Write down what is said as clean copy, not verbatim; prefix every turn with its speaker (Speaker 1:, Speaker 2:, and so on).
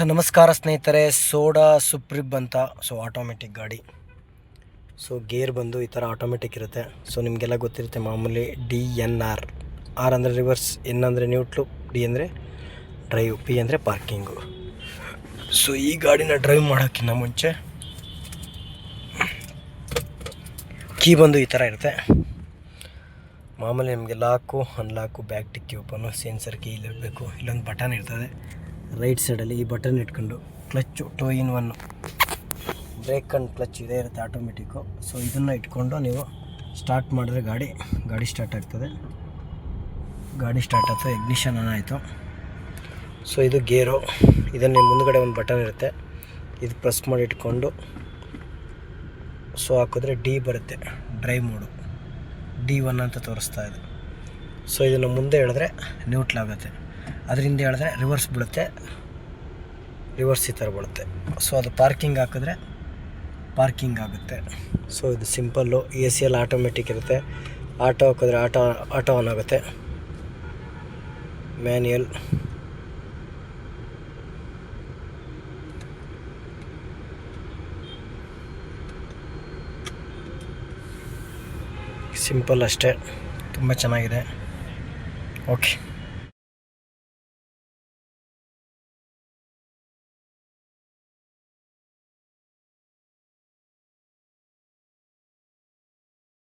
Speaker 1: So ನಮಸ್ಕಾರ ಸ್ನೇಹಿತರೆ, soda ಸುಪ್ರಿಬ್ ಅಂತ. ಸೊ ಆಟೋಮೆಟಿಕ್ ಗಾಡಿ. ಸೊ ಗೇರ್ ಬಂದು ಈ ಥರ ಆಟೋಮೆಟಿಕ್ ಇರುತ್ತೆ. ಸೊ ನಿಮಗೆಲ್ಲ ಗೊತ್ತಿರುತ್ತೆ ಮಾಮೂಲಿ DNR. ಆರ್ ಅಂದರೆ ರಿವರ್ಸ್, ಎನ್ ಅಂದರೆ ನ್ಯೂಟ್ಲು, ಡಿ ಅಂದರೆ ಡ್ರೈವ್, ಪಿ ಅಂದರೆ ಪಾರ್ಕಿಂಗು. ಸೊ ಈ ಗಾಡಿನ ಡ್ರೈವ್ ಮಾಡೋಕ್ಕಿಂತ ಮುಂಚೆ ಕೀ ಬಂದು ಈ ಥರ ಇರುತ್ತೆ. ಮಾಮೂಲಿ ನಿಮಗೆ ಲಾಕು, ಅನ್ಲಾಕು, ಬ್ಯಾಕ್ ಟಿಕ್ಕಿ ಓಪನು, ಸೆನ್ಸರ್ ಕೀ ಇಲ್ಲಿರಬೇಕು. ಇಲ್ಲೊಂದು ಬಟನ್ ಇರ್ತದೆ ರೈಟ್ ಸೈಡಲ್ಲಿ. ಈ ಬಟನ್ ಇಟ್ಕೊಂಡು clutch 2-in-1 break and clutch ಇದೇ ಇರುತ್ತೆ ಆಟೋಮೆಟಿಕ್ಕು. ಸೊ ಇದನ್ನು ಇಟ್ಕೊಂಡು ನೀವು ಸ್ಟಾರ್ಟ್ ಮಾಡಿದ್ರೆ ಗಾಡಿ ಸ್ಟಾರ್ಟ್ ಆಗ್ತದೆ. ಗಾಡಿ ಸ್ಟಾರ್ಟ್ ಆಯಿತು, ಇಗ್ನಿಷನ್ ಆನ್ ಆಯಿತು. ಸೊ ಇದು ಗೇರು. ಇದನ್ನು ಮುಂದುಗಡೆ ಒಂದು ಬಟನ್ ಇರುತ್ತೆ, ಇದು ಪ್ರೆಸ್ ಮಾಡಿ ಇಟ್ಕೊಂಡು ಸೊ ಹಾಕಿದ್ರೆ ಡಿ ಬರುತ್ತೆ, ಡ್ರೈವ್ ಮೋಡು. D1 ಅಂತ ತೋರಿಸ್ತಾ ಇದೆ. ಸೊ ಇದನ್ನು ಮುಂದೆ ಹೇಳಿದ್ರೆ ನ್ಯೂಟ್ಲ್ ಆಗುತ್ತೆ, ಅದರಿಂದ ಹೇಳಿದ್ರೆ ರಿವರ್ಸ್ ಬೀಳುತ್ತೆ, ರಿವರ್ಸ್ ಈ ಥರ ಬೀಳುತ್ತೆ. ಸೊ ಅದು ಪಾರ್ಕಿಂಗ್ ಹಾಕಿದ್ರೆ ಪಾರ್ಕಿಂಗ್ ಆಗುತ್ತೆ. ಸೊ ಇದು ಸಿಂಪಲ್ಲು. AC ಎಲ್ಲ ಆಟೋಮೆಟಿಕ್ ಇರುತ್ತೆ. ಆಟೋ ಹಾಕಿದ್ರೆ ಆಟೋ ಆನ್ ಆಗುತ್ತೆ. ಮ್ಯಾನ್ಯಲ್. ಸಿಂಪಲ್ ಅಷ್ಟೇ, ತುಂಬ ಚೆನ್ನಾಗಿದೆ. ಓಕೆ.